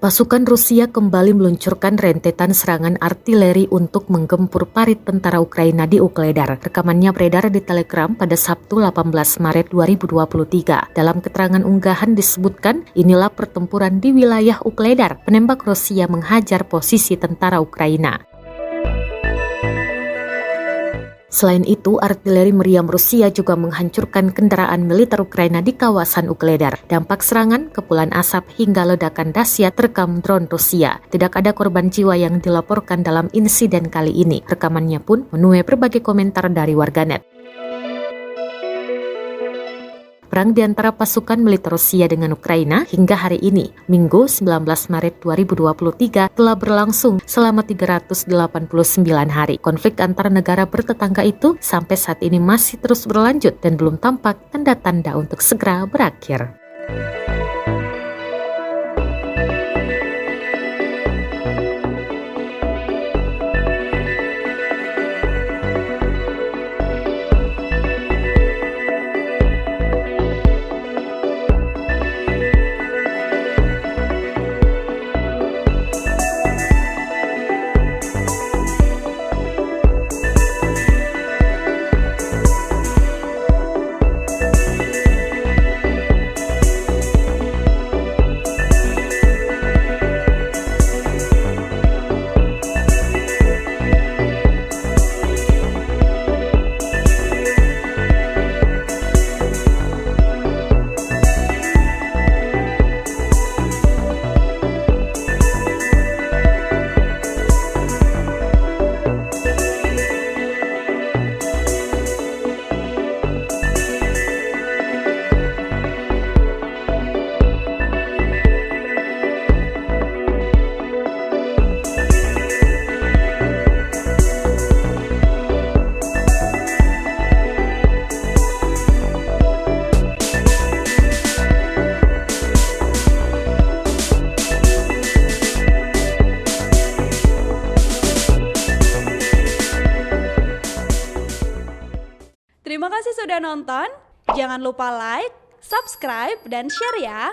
Pasukan Rusia kembali meluncurkan rentetan serangan artileri untuk menggempur parit tentara Ukraina di Ukledar. Rekamannya beredar di Telegram pada Sabtu 18 Maret 2023. Dalam keterangan unggahan disebutkan, inilah pertempuran di wilayah Ukledar. Penembak Rusia menghajar posisi tentara Ukraina. Selain itu, artileri meriam Rusia juga menghancurkan kendaraan militer Ukraina di kawasan Ukledar. Dampak serangan, kepulan asap hingga ledakan dahsyat terekam drone Rusia. Tidak ada korban jiwa yang dilaporkan dalam insiden kali ini. Rekamannya pun menuai berbagai komentar dari warganet. Perang di antara pasukan militer Rusia dengan Ukraina hingga hari ini, Minggu 19 Maret 2023, telah berlangsung selama 389 hari. Konflik antar negara bertetangga itu sampai saat ini masih terus berlanjut dan belum tampak tanda-tanda untuk segera berakhir. Terima kasih sudah nonton. Jangan lupa like, subscribe, dan share ya.